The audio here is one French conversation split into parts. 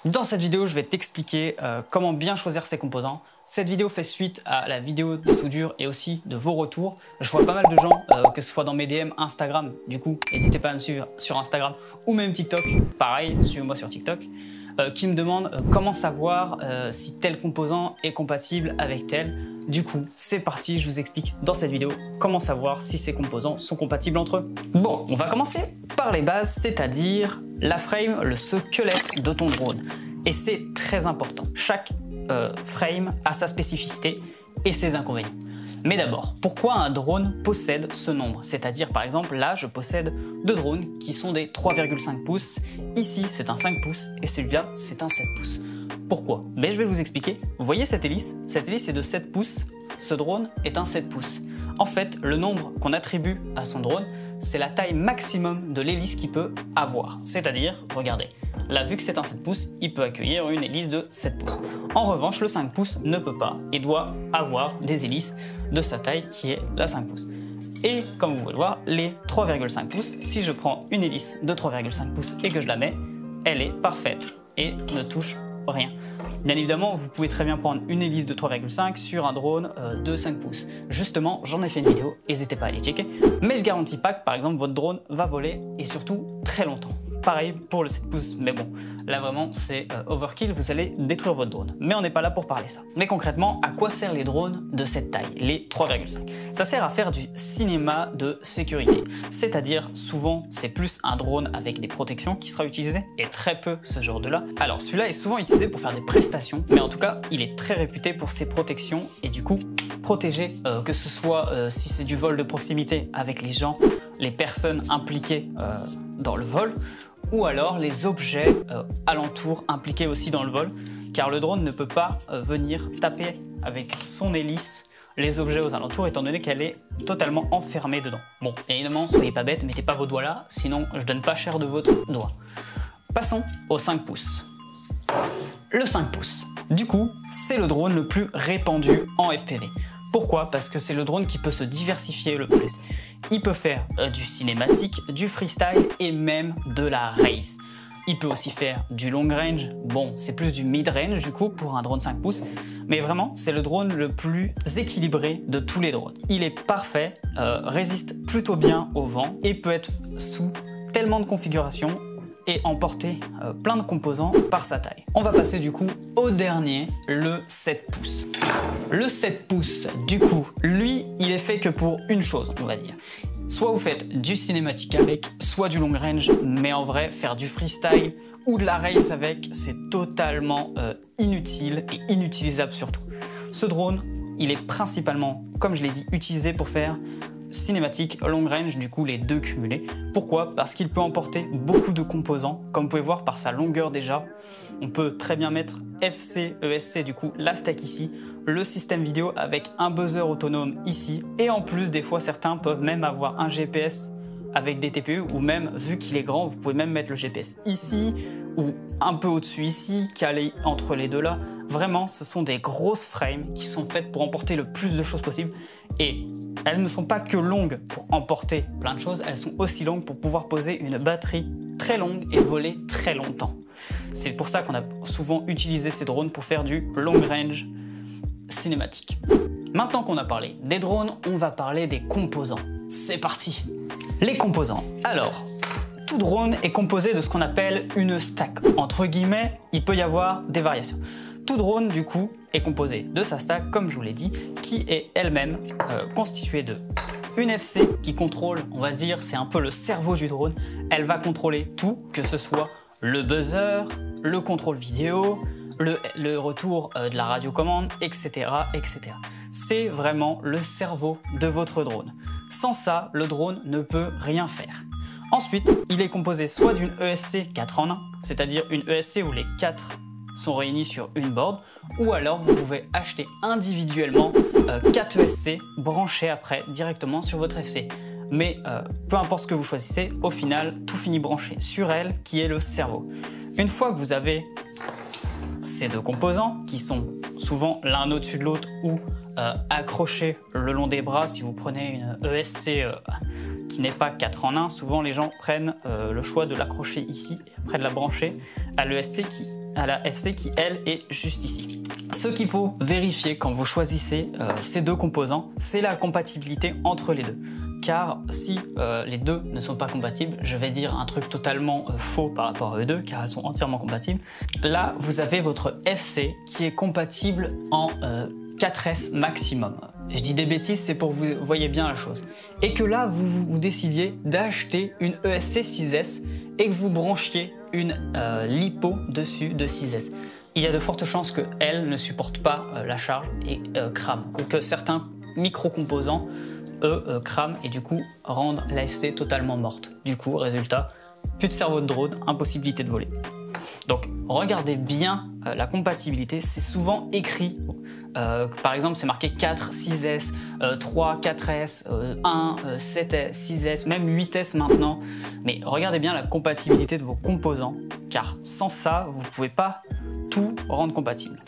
Dans cette vidéo, je vais t'expliquer comment bien choisir ses composants. Cette vidéo fait suite à la vidéo de soudure et aussi de vos retours. Je vois pas mal de gens, que ce soit dans mes DM Instagram, du coup, n'hésitez pas à me suivre sur Instagram ou même TikTok, pareil, suivez-moi sur TikTok, qui me demandent comment savoir si tel composant est compatible avec tel. Du coup, c'est parti, je vous explique dans cette vidéo comment savoir si ces composants sont compatibles entre eux. Bon, on va commencer par les bases, c'est-à-dire la frame, le squelette de ton drone. Et c'est très important. Chaque frame a sa spécificité et ses inconvénients. Mais d'abord, pourquoi un drone possède ce nombre? C'est-à-dire, par exemple, là, je possède deux drones qui sont des 3,5 pouces. Ici, c'est un 5 pouces et celui-là, c'est un 7 pouces. Pourquoi? Ben, je vais vous expliquer. Vous voyez cette hélice? Cette hélice est de 7 pouces. Ce drone est un 7 pouces. En fait, le nombre qu'on attribue à son drone, c'est la taille maximum de l'hélice qu'il peut avoir. C'est-à-dire, regardez, là, vu que c'est un 7 pouces, il peut accueillir une hélice de 7 pouces. En revanche, le 5 pouces ne peut pas et doit avoir des hélices de sa taille qui est la 5 pouces. Et comme vous pouvez le voir, les 3,5 pouces, si je prends une hélice de 3,5 pouces et que je la mets, elle est parfaite et ne touche rien. Bien évidemment, vous pouvez très bien prendre une hélice de 3,5 sur un drone de 5 pouces. Justement, j'en ai fait une vidéo, n'hésitez pas à aller checker. Mais je garantis pas que par exemple votre drone va voler et surtout très longtemps. Pareil pour le 7 pouces, mais bon, là vraiment c'est overkill, vous allez détruire votre drone. Mais on n'est pas là pour parler ça. Mais concrètement, à quoi servent les drones de cette taille, les 3,5? Ça sert à faire du cinéma de sécurité. C'est-à-dire, souvent, c'est plus un drone avec des protections qui sera utilisé, et très peu ce genre de là. Alors celui-là est souvent utilisé pour faire des prestations, mais en tout cas, il est très réputé pour ses protections, et du coup, protéger, que ce soit si c'est du vol de proximité avec les gens, les personnes impliquées dans le vol, ou alors les objets alentours impliqués aussi dans le vol, car le drone ne peut pas venir taper avec son hélice les objets aux alentours étant donné qu'elle est totalement enfermée dedans. Bon, bien évidemment, soyez pas bêtes, mettez pas vos doigts là, sinon je donne pas cher de votre doigt. Passons au 5 pouces. Le 5 pouces, du coup, c'est le drone le plus répandu en FPV. Pourquoi? Parce que c'est le drone qui peut se diversifier le plus. Il peut faire du cinématique, du freestyle et même de la race. Il peut aussi faire du long range, bon c'est plus du mid range du coup pour un drone 5 pouces, mais vraiment c'est le drone le plus équilibré de tous les drones. Il est parfait, résiste plutôt bien au vent et peut être sous tellement de configurations et emporter plein de composants par sa taille. On va passer du coup au dernier, le 7 pouces. Le 7 pouces, du coup, lui, il est fait que pour une chose, on va dire. Soit vous faites du cinématique avec, soit du long range, mais en vrai, faire du freestyle ou de la race avec, c'est totalement inutile et inutilisable surtout. Ce drone, il est principalement, comme je l'ai dit, utilisé pour faire cinématique, long range, du coup les deux cumulés. Pourquoi? Parce qu'il peut emporter beaucoup de composants, comme vous pouvez voir par sa longueur déjà. On peut très bien mettre FC, ESC, du coup la stack ici, le système vidéo avec un buzzer autonome ici, et en plus des fois certains peuvent même avoir un GPS avec des TPU, ou même vu qu'il est grand, vous pouvez même mettre le GPS ici, ou un peu au-dessus ici, calé entre les deux là. Vraiment, ce sont des grosses frames qui sont faites pour emporter le plus de choses possible, et elles ne sont pas que longues pour emporter plein de choses, elles sont aussi longues pour pouvoir poser une batterie très longue et voler très longtemps. C'est pour ça qu'on a souvent utilisé ces drones pour faire du long range cinématique. Maintenant qu'on a parlé des drones, on va parler des composants. C'est parti! Les composants. Alors, tout drone est composé de ce qu'on appelle une stack. Entre guillemets, il peut y avoir des variations. Tout drone, du coup, est composé de sa stack, comme je vous l'ai dit, qui est elle-même constituée de une FC qui contrôle, on va dire, c'est un peu le cerveau du drone. Elle va contrôler tout, que ce soit le buzzer, le contrôle vidéo, le retour de la radiocommande, etc., etc. C'est vraiment le cerveau de votre drone. Sans ça, le drone ne peut rien faire. Ensuite, il est composé soit d'une ESC 4 en 1, c'est-à-dire une ESC où les 4 sont réunis sur une board, ou alors vous pouvez acheter individuellement 4 ESC branchés après directement sur votre FC. Mais peu importe ce que vous choisissez, au final, tout finit branché sur elle qui est le cerveau. Une fois que vous avez ces deux composants qui sont souvent l'un au-dessus de l'autre ou accrochés le long des bras, si vous prenez une ESC qui n'est pas 4 en 1, souvent les gens prennent le choix de l'accrocher ici et après de la brancher à la FC qui elle est juste ici. Ce qu'il faut vérifier quand vous choisissez ces deux composants, c'est la compatibilité entre les deux. Car si les deux ne sont pas compatibles, je vais dire un truc totalement faux par rapport à eux deux, car elles sont entièrement compatibles. Là, vous avez votre FC qui est compatible en 4S maximum. Je dis des bêtises, c'est pour que vous voyez bien la chose. Et que là, vous décidiez d'acheter une ESC 6S et que vous branchiez une LiPo dessus de 6S. Il y a de fortes chances qu'elle ne supporte pas la charge et crame, ou que certains micro-composants crament et du coup rendent l'AFC totalement morte. Du coup, résultat, plus de cerveau de drone, impossibilité de voler. Donc regardez bien la compatibilité, c'est souvent écrit. Par exemple, c'est marqué 4, 6S, 3, 4S, 1, 7S, 6S, même 8S maintenant. Mais regardez bien la compatibilité de vos composants, car sans ça, vous ne pouvez pas tout rendre compatible.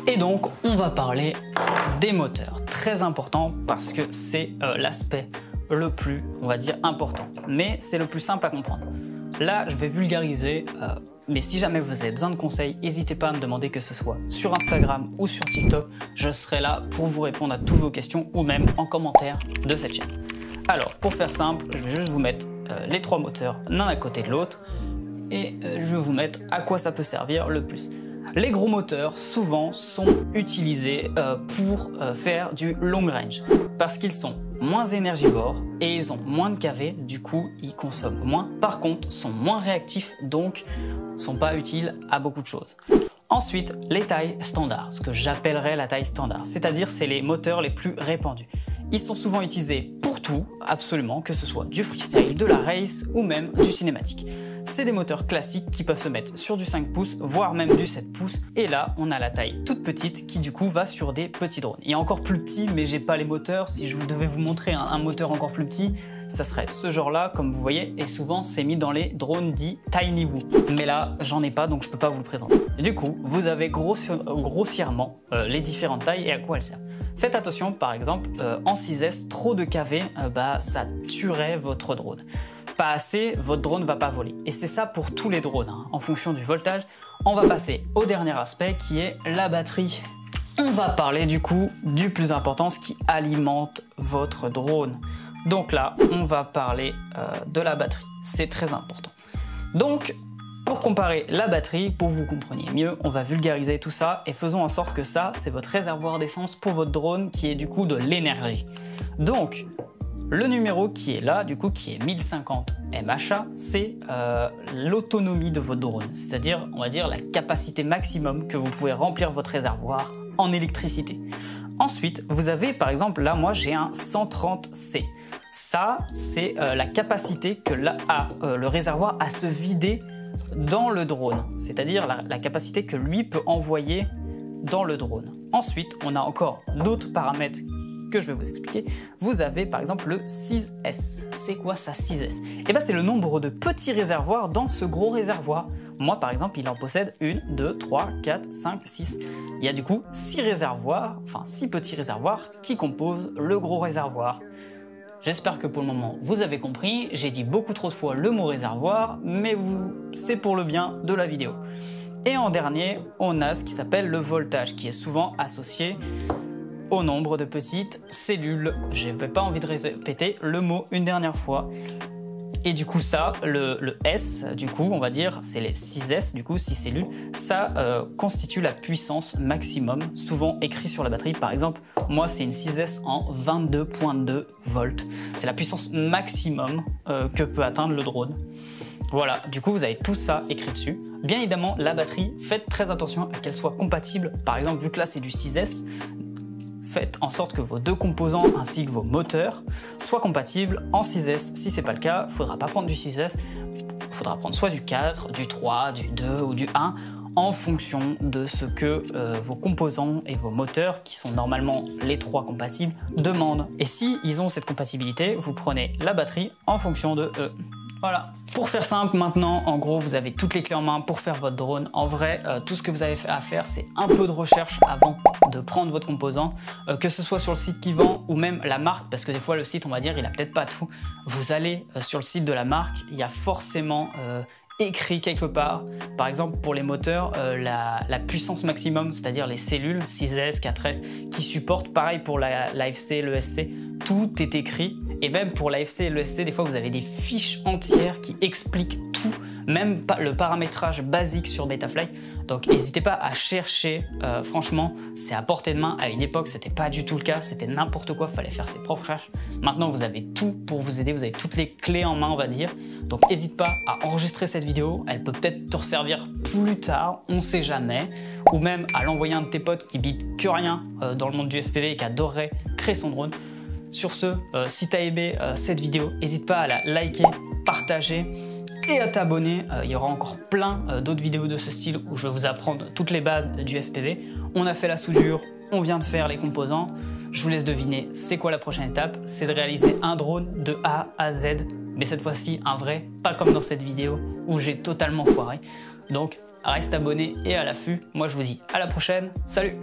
Et donc, on va parler des moteurs. Très important parce que c'est l'aspect le plus, on va dire, important. Mais c'est le plus simple à comprendre. Là, je vais vulgariser, mais si jamais vous avez besoin de conseils, n'hésitez pas à me demander, que ce soit sur Instagram ou sur TikTok. Je serai là pour vous répondre à toutes vos questions ou même en commentaire de cette chaîne. Alors, pour faire simple, je vais juste vous mettre les trois moteurs l'un à côté de l'autre et je vais vous mettre à quoi ça peut servir le plus. Les gros moteurs, souvent, sont utilisés pour faire du long range parce qu'ils sont moins énergivores et ils ont moins de kV, du coup, ils consomment moins. Par contre, sont moins réactifs, donc sont pas utiles à beaucoup de choses. Ensuite, les tailles standards, ce que j'appellerais la taille standard, c'est-à-dire c'est les moteurs les plus répandus. Ils sont souvent utilisés pour tout, absolument, que ce soit du freestyle, de la race ou même du cinématique. C'est des moteurs classiques qui peuvent se mettre sur du 5 pouces, voire même du 7 pouces. Et là, on a la taille toute petite qui du coup va sur des petits drones. Il y a encore plus petit, mais j'ai pas les moteurs. Si je devais vous montrer un moteur encore plus petit, ça serait ce genre-là, comme vous voyez. Et souvent, c'est mis dans les drones dits Tiny Woo. Mais là, j'en ai pas, donc je peux pas vous le présenter. Du coup, vous avez grossièrement les différentes tailles et à quoi elles servent. Faites attention, par exemple, en 6S, trop de kV, ça tuerait votre drone. Pas assez, votre drone va pas voler. Et c'est ça pour tous les drones, hein. En fonction du voltage, on va passer au dernier aspect qui est la batterie. On va parler du coup du plus important, ce qui alimente votre drone. Donc là, on va parler de la batterie. C'est très important. Donc, pour comparer la batterie, pour que vous compreniez mieux, on va vulgariser tout ça et faisons en sorte que ça, c'est votre réservoir d'essence pour votre drone qui est du coup de l'énergie. Donc, le numéro qui est là, du coup, qui est 1050 mAh, c'est l'autonomie de votre drone, c'est-à-dire, on va dire, la capacité maximum que vous pouvez remplir votre réservoir en électricité. Ensuite, vous avez, par exemple, là, moi, j'ai un 130C. Ça, c'est la capacité que le réservoir à se vider dans le drone, c'est-à-dire la capacité que lui peut envoyer dans le drone. Ensuite, on a encore d'autres paramètres que je vais vous expliquer. Vous avez par exemple le 6S. C'est quoi ça, 6S? Et bien c'est le nombre de petits réservoirs dans ce gros réservoir. Moi par exemple, il en possède 1, 2, 3, 4, 5, 6. Il y a du coup 6 réservoirs, enfin 6 petits réservoirs qui composent le gros réservoir. J'espère que pour le moment vous avez compris. J'ai dit beaucoup trop de fois le mot réservoir, mais c'est pour le bien de la vidéo. Et en dernier, on a ce qui s'appelle le voltage, qui est souvent associé au nombre de petites cellules. Je n'avais pas envie de répéter le mot une dernière fois. Et du coup ça, le S, du coup on va dire, c'est les 6S, du coup 6 cellules, ça constitue la puissance maximum, souvent écrit sur la batterie. Par exemple, moi c'est une 6S en 22.2 volts. C'est la puissance maximum que peut atteindre le drone. Voilà, du coup vous avez tout ça écrit dessus. Bien évidemment, la batterie, faites très attention à qu'elle soit compatible. Par exemple, vu que là c'est du 6S, faites en sorte que vos deux composants ainsi que vos moteurs soient compatibles en 6S. Si c'est pas le cas, il ne faudra pas prendre du 6S, il faudra prendre soit du 4, du 3, du 2 ou du 1 en fonction de ce que vos composants et vos moteurs, qui sont normalement les trois compatibles, demandent. Et si ils ont cette compatibilité, vous prenez la batterie en fonction de eux. Voilà, pour faire simple maintenant, en gros vous avez toutes les clés en main pour faire votre drone. En vrai, tout ce que vous avez à faire, c'est un peu de recherche avant de prendre votre composant, que ce soit sur le site qui vend ou même la marque, parce que des fois le site, on va dire, il a peut-être pas tout. Vous allez sur le site de la marque, il y a forcément écrit quelque part, par exemple pour les moteurs, la puissance maximum, c'est-à-dire les cellules 6S, 4S qui supportent, pareil pour l'AFC, l'ESC, tout est écrit. Et même pour l'AFC et l'ESC, des fois vous avez des fiches entières qui expliquent tout, même le paramétrage basique sur Betaflight. Donc n'hésitez pas à chercher, franchement c'est à portée de main. À une époque c'était pas du tout le cas, c'était n'importe quoi, fallait faire ses propres recherches. Maintenant vous avez tout pour vous aider, vous avez toutes les clés en main on va dire. Donc n'hésite pas à enregistrer cette vidéo, elle peut peut-être te resservir plus tard, on sait jamais. Ou même à l'envoyer à un de tes potes qui bite que rien dans le monde du FPV et qui adorerait créer son drone. Sur ce, si tu as aimé cette vidéo, n'hésite pas à la liker, partager et à t'abonner. Il y aura encore plein d'autres vidéos de ce style où je vais vous apprendre toutes les bases du FPV. On a fait la soudure, on vient de faire les composants. Je vous laisse deviner c'est quoi la prochaine étape. C'est de réaliser un drone de A à Z, mais cette fois-ci un vrai, pas comme dans cette vidéo où j'ai totalement foiré. Donc reste abonné et à l'affût. Moi je vous dis à la prochaine, salut!